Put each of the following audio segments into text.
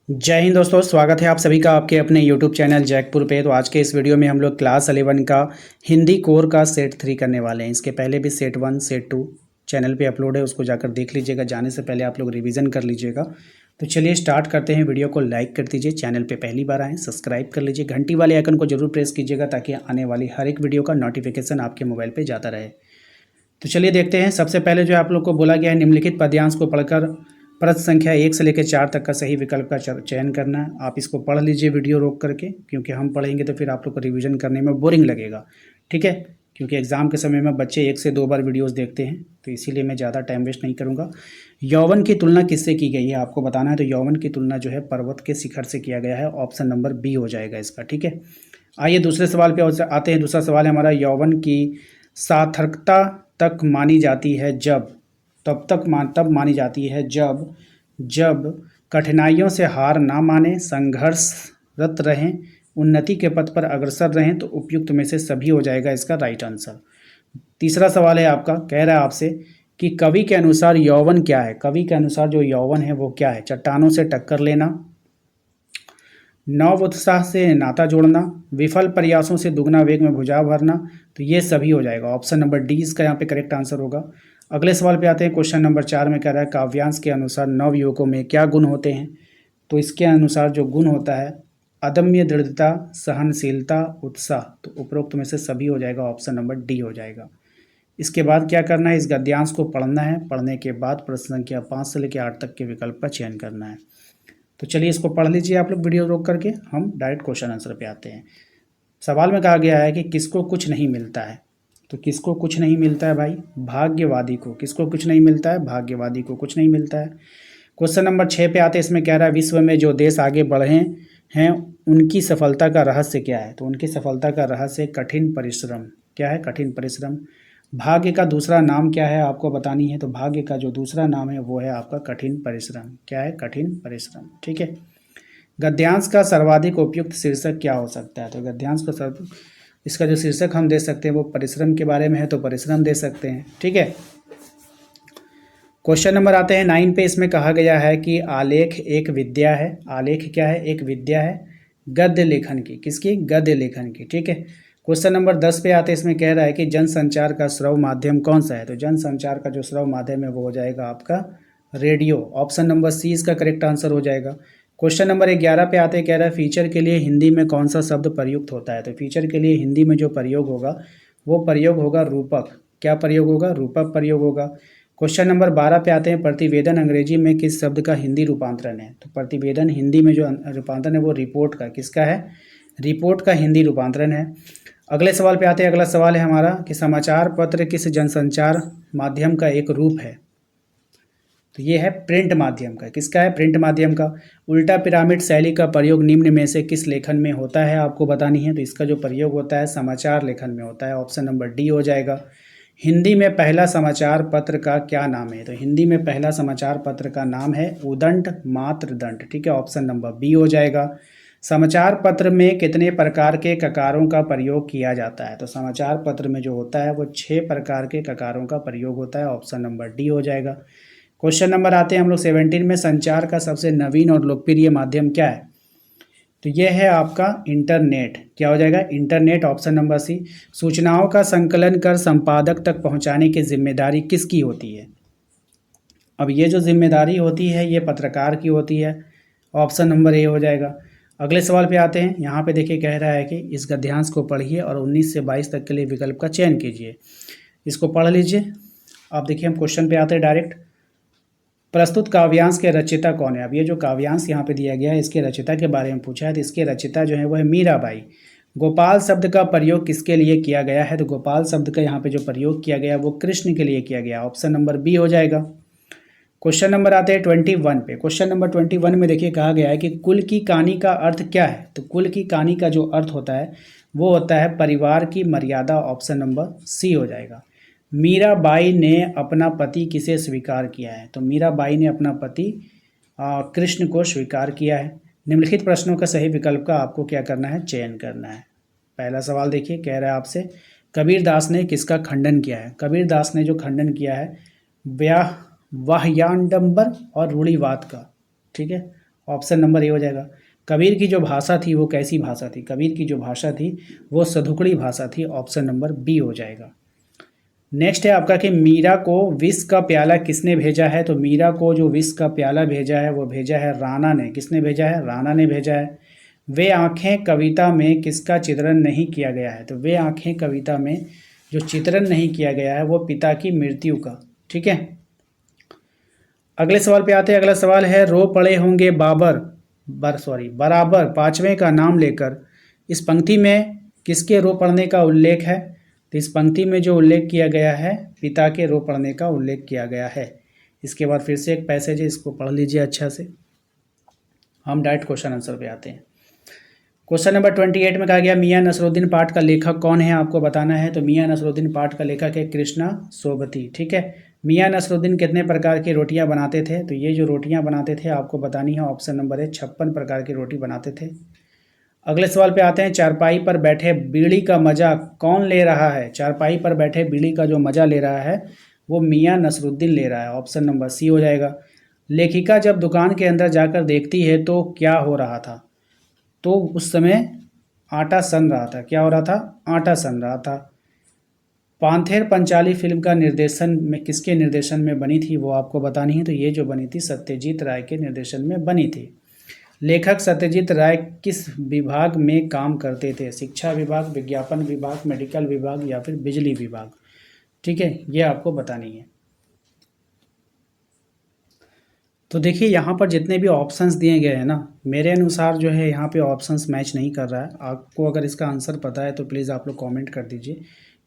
जय हिंद दोस्तों, स्वागत है आप सभी का आपके अपने YouTube चैनल जैकपुर पे। तो आज के इस वीडियो में हम लोग क्लास 11 का हिंदी कोर का सेट 3 करने वाले हैं। इसके पहले भी सेट 1 सेट 2 चैनल पे अपलोड है, उसको जाकर देख लीजिएगा। जाने से पहले आप लोग रिवीजन कर लीजिएगा। तो चलिए स्टार्ट करते हैं। वीडियो को लाइक कर दीजिए, चैनल पे पहली बार आएँ सब्सक्राइब कर लीजिए, घंटी वाले आइकन को जरूर प्रेस कीजिएगा ताकि आने वाली हर एक वीडियो का नोटिफिकेशन आपके मोबाइल पर जाता रहे। तो चलिए देखते हैं। सबसे पहले जो आप लोग को बोला गया है, निम्नलिखित पद्यांश को पढ़कर प्रश्न संख्या 1 से लेकर 4 तक का सही विकल्प का चयन करना है। आप इसको पढ़ लीजिए वीडियो रोक करके, क्योंकि हम पढ़ेंगे तो फिर आप लोग को रिवीजन करने में बोरिंग लगेगा। ठीक है, क्योंकि एग्जाम के समय में बच्चे 1 से 2 बार वीडियोस देखते हैं, तो इसीलिए मैं ज़्यादा टाइम वेस्ट नहीं करूँगा। यौवन की तुलना किससे की गई है आपको बताना है। तो यौवन की तुलना जो है पर्वत के शिखर से किया गया है। ऑप्शन नंबर बी हो जाएगा इसका। ठीक है, आइए दूसरे सवाल पे आते हैं। दूसरा सवाल है हमारा, यौवन की सार्थकता तक मानी जाती है जब, तब मानी जाती है जब कठिनाइयों से हार ना माने, संघर्षरत रहें, उन्नति के पथ पर अग्रसर रहें। तो उपयुक्त में से सभी हो जाएगा इसका राइट आंसर। तीसरा सवाल है आपका, कह रहा है आपसे कि कवि के अनुसार यौवन क्या है। कवि के अनुसार जो यौवन है वो क्या है। चट्टानों से टक्कर लेना, नव उत्साह से नाता जोड़ना, विफल प्रयासों से दुगना वेग में भुजाव भरना। तो ये सभी हो जाएगा। ऑप्शन नंबर डी इसका यहाँ पे करेक्ट आंसर होगा। अगले सवाल पे आते हैं। क्वेश्चन नंबर 4 में कह रहा है, काव्यांश के अनुसार नव युवकों में क्या गुण होते हैं। तो इसके अनुसार जो गुण होता है, अदम्य दृढ़ता, सहनशीलता, उत्साह। तो उपरोक्त में से सभी हो जाएगा। ऑप्शन नंबर डी हो जाएगा। इसके बाद क्या करना है, इस गद्यांश को पढ़ना है। पढ़ने के बाद प्रश्न संख्या 5 से लेकर 8 तक के विकल्प का चयन करना है। तो चलिए इसको पढ़ लीजिए आप लोग वीडियो रोक करके। हम डायरेक्ट क्वेश्चन आंसर पे आते हैं। सवाल में कहा गया है कि किसको कुछ नहीं मिलता है। तो किसको कुछ नहीं मिलता है भाई, भाग्यवादी को। किसको कुछ नहीं मिलता है, भाग्यवादी को कुछ नहीं मिलता है। क्वेश्चन नंबर 6 पे आते हैं। इसमें कह रहा है, विश्व में जो देश आगे बढ़े हैं उनकी सफलता का रहस्य क्या है। तो उनकी सफलता का रहस्य कठिन परिश्रम। क्या है, कठिन परिश्रम। भाग्य का दूसरा नाम क्या है आपको बतानी है। तो भाग्य का जो दूसरा नाम है वो है आपका कठिन परिश्रम। क्या है, कठिन परिश्रम। ठीक है, गद्यांश का सर्वाधिक उपयुक्त शीर्षक क्या हो सकता है। तो गद्यांश का इसका जो शीर्षक हम दे सकते हैं वो परिश्रम के बारे में है, तो परिश्रम दे सकते हैं। ठीक है, क्वेश्चन नंबर आते हैं 9 पे। इसमें कहा गया है कि आलेख एक विद्या है। आलेख क्या है, एक विद्या है गद्य लेखन की। किसकी, गद्य लेखन की। ठीक है, क्वेश्चन नंबर 10 पे आते हैं। इसमें कह रहा है कि जनसंचार का श्रव्य माध्यम कौन सा है। तो जनसंचार का जो श्रव्य माध्यम है वो हो जाएगा आपका रेडियो। ऑप्शन नंबर सी इसका करेक्ट आंसर हो जाएगा। क्वेश्चन नंबर 11 पे आते हैं। कह रहा है, फीचर के लिए हिंदी में कौन सा शब्द प्रयुक्त होता है। तो फीचर के लिए हिंदी में जो प्रयोग होगा वो प्रयोग होगा रूपक। क्या प्रयोग होगा, रूपक प्रयोग होगा। क्वेश्चन नंबर 12 पे आते हैं। प्रतिवेदन अंग्रेजी में किस शब्द का हिंदी रूपांतरण है। तो प्रतिवेदन हिंदी में जो रूपांतरण है वो रिपोर्ट का, किसका है, रिपोर्ट का हिंदी रूपांतरण है। अगले सवाल पे आते हैं। अगला सवाल है हमारा कि समाचार पत्र किस जनसंचार माध्यम का एक रूप है। तो ये है प्रिंट माध्यम का। किसका है, प्रिंट माध्यम का। उल्टा पिरामिड शैली का प्रयोग निम्न में से किस लेखन में होता है आपको बतानी है। तो इसका जो प्रयोग होता है समाचार लेखन में होता है। ऑप्शन नंबर डी हो जाएगा। हिंदी में पहला समाचार पत्र का क्या नाम है। तो हिंदी में पहला समाचार पत्र का नाम है उदंड मातृदंड। ठीक है, ऑप्शन नंबर बी हो जाएगा। समाचार पत्र में कितने प्रकार के ककारों का प्रयोग किया जाता है। तो समाचार पत्र में जो होता है वो 6 प्रकार के ककारों का प्रयोग होता है। ऑप्शन नंबर डी हो जाएगा। क्वेश्चन नंबर आते हैं हम लोग 17 में। संचार का सबसे नवीन और लोकप्रिय माध्यम क्या है। तो यह है आपका इंटरनेट। क्या हो जाएगा, इंटरनेट। Option number C. सूचनाओं का संकलन कर संपादक तक पहुंचाने की जिम्मेदारी किसकी होती है। अब ये जो जिम्मेदारी होती है ये पत्रकार की होती है। ऑप्शन नंबर ए हो जाएगा। अगले सवाल पे आते हैं। यहाँ पे देखिए कह रहा है कि इस गद्यांश को पढ़िए और 19 से 22 तक के लिए विकल्प का चयन कीजिए। इसको पढ़ लीजिए। अब देखिए हम क्वेश्चन पे आते हैं डायरेक्ट। प्रस्तुत काव्यांश के रचयिता कौन है। अब ये जो काव्यांश यहाँ पे दिया गया है इसके रचयिता के बारे में पूछा है। तो इसके रचयिता जो है वो है मीराबाई। गोपाल शब्द का प्रयोग किसके लिए किया गया है। तो गोपाल शब्द का यहाँ पे जो प्रयोग किया गया वो कृष्ण के लिए किया गया। ऑप्शन नंबर बी हो जाएगा। क्वेश्चन नंबर आते हैं 21 पे। क्वेश्चन नंबर 21 में देखिए कहा गया है कि कुल की कहानी का अर्थ क्या है। तो कुल की कहानी का जो अर्थ होता है वो होता है परिवार की मर्यादा। ऑप्शन नंबर सी हो जाएगा। मीराबाई ने अपना पति किसे स्वीकार किया है। तो मीराबाई ने अपना पति कृष्ण को स्वीकार किया है। निम्नलिखित प्रश्नों का सही विकल्प का आपको क्या करना है, चयन करना है। पहला सवाल देखिए कह रहा है आपसे, कबीर दास ने किसका खंडन किया है। कबीर दास ने जो खंडन किया है वाह्याडंबर और रूढ़िवाद का। ठीक है, ऑप्शन नंबर ए हो जाएगा। कबीर की जो भाषा थी वो कैसी भाषा थी? कबीर की जो भाषा थी वो सधुकड़ी भाषा थी, ऑप्शन नंबर बी हो जाएगा। नेक्स्ट है आपका कि मीरा को विष का प्याला किसने भेजा है? तो मीरा को जो विष का प्याला भेजा है वो भेजा है राणा ने। किसने भेजा है? राणा ने भेजा है। वे आंखें कविता में किसका चित्रण नहीं किया गया है? तो वे आंखें कविता में जो चित्रण नहीं किया गया है वो पिता की मृत्यु का। ठीक है, अगले सवाल पे आते हैं। अगला सवाल है रो पड़े होंगे बराबर पांचवें का नाम लेकर। इस पंक्ति में किसके रो पड़ने का उल्लेख है? तो इस पंक्ति में जो उल्लेख किया गया है पिता के रो पड़ने का उल्लेख किया गया है। इसके बाद फिर से एक पैसेज है, इसको पढ़ लीजिए अच्छा से। हम डायरेक्ट क्वेश्चन आंसर पे आते हैं। क्वेश्चन नंबर 28 में कहा गया मियां नसरुद्दीन पाठ का लेखक कौन है? आपको बताना है। तो मियां नसरुद्दीन पाठ का लेखक है कृष्णा सोबती। ठीक है, मियां नसरुद्दीन कितने प्रकार की रोटियां बनाते थे? तो ये जो रोटियां बनाते थे आपको बतानी है, ऑप्शन नंबर है 56 प्रकार की रोटी बनाते थे। अगले सवाल पे आते हैं। चारपाई पर बैठे बीड़ी का मजा कौन ले रहा है? चारपाई पर बैठे बीड़ी का जो मजा ले रहा है वो मियां नसरुद्दीन ले रहा है, ऑप्शन नंबर सी हो जाएगा। लेखिका जब दुकान के अंदर जाकर देखती है तो क्या हो रहा था? तो उस समय आटा सन रहा था। क्या हो रहा था? आटा सन रहा था। पांथेर पंचाली फिल्म का निर्देशन में किसके निर्देशन में बनी थी वो आपको बतानी है। तो ये जो बनी थी सत्यजीत राय के निर्देशन में बनी थी। लेखक सत्यजीत राय किस विभाग में काम करते थे? शिक्षा विभाग, विज्ञापन विभाग, मेडिकल विभाग या फिर बिजली विभाग? ठीक है, ये आपको बतानी है। तो देखिए यहाँ पर जितने भी ऑप्शंस दिए गए हैं ना, मेरे अनुसार जो है यहाँ पे ऑप्शंस मैच नहीं कर रहा है। आपको अगर इसका आंसर पता है तो प्लीज़ आप लोग कमेंट कर दीजिए,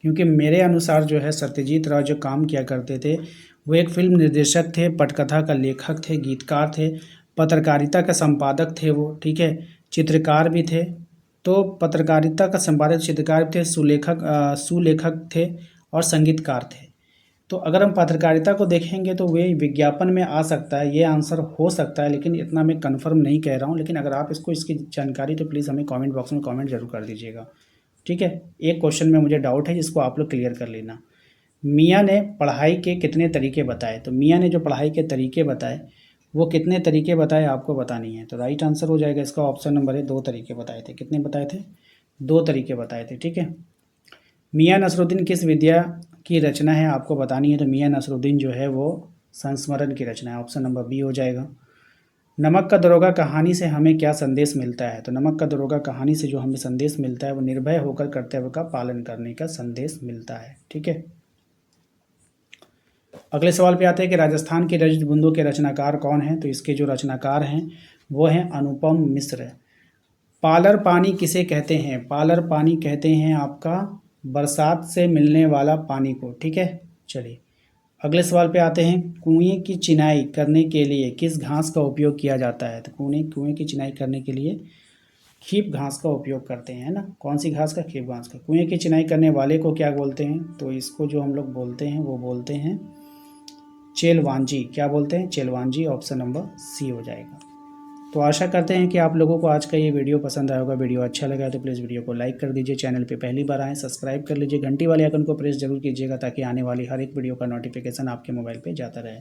क्योंकि मेरे अनुसार जो है सत्यजीत राय जो काम किया करते थे वो एक फिल्म निर्देशक थे, पटकथा का लेखक थे, गीतकार थे, पत्रकारिता का संपादक थे वो। ठीक है, चित्रकार भी थे। तो पत्रकारिता का संपादक, चित्रकार भी थे, सुलेखक थे और संगीतकार थे। तो अगर हम पत्रकारिता को देखेंगे तो वे विज्ञापन में आ सकता है, ये आंसर हो सकता है, लेकिन इतना मैं कंफर्म नहीं कह रहा हूँ। लेकिन अगर आप इसकी जानकारी तो प्लीज़ हमें कमेंट बॉक्स में कमेंट जरूर कर दीजिएगा। ठीक है, एक क्वेश्चन में मुझे डाउट है जिसको आप लोग क्लियर कर लेना। मियाँ ने पढ़ाई के कितने तरीके बताए? तो मियाँ ने जो पढ़ाई के तरीके बताए वो कितने तरीके बताए आपको बतानी है। तो राइट आंसर हो जाएगा इसका ऑप्शन नंबर है 2 तरीके बताए थे। कितने बताए थे? 2 तरीके बताए थे। ठीक है, मियां नसरुद्दीन किस विद्या की रचना है आपको बतानी है। तो मियां नसरुद्दीन जो है वो संस्मरण की रचना है, ऑप्शन नंबर बी हो जाएगा। नमक का दरोगा कहानी से हमें क्या संदेश मिलता है? तो नमक का दरोगा कहानी से जो हमें संदेश मिलता है वो निर्भय होकर कर्तव्य का पालन करने का संदेश मिलता है। ठीक है, अगले सवाल पे आते हैं कि राजस्थान की रजत बूंदों के रचनाकार कौन हैं? तो इसके जो रचनाकार हैं वो हैं अनुपम मिश्र। पालर पानी किसे कहते हैं? पालर पानी कहते हैं आपका बरसात से मिलने वाला पानी को। ठीक है, चलिए अगले सवाल पे आते हैं। कुएं की चिनाई करने के लिए किस घास का उपयोग किया जाता है? तो कुएं की चिनाई करने के लिए खीप घास का उपयोग करते हैं ना। कौन सी घास का? खीप घास का। कुएं की चिनाई करने वाले को क्या बोलते हैं? तो इसको जो हम लोग बोलते हैं वो बोलते हैं चेलवांजी। क्या बोलते हैं? चेलवांजी, ऑप्शन नंबर सी हो जाएगा। तो आशा करते हैं कि आप लोगों को आज का ये वीडियो पसंद आया होगा। वीडियो अच्छा लगा तो प्लीज़ वीडियो को लाइक कर दीजिए, चैनल पे पहली बार आएँ सब्सक्राइब कर लीजिए, घंटी वाले आइकन को प्रेस जरूर कीजिएगा ताकि आने वाली हर एक वीडियो का नोटिफिकेशन आपके मोबाइल पे जाता रहे।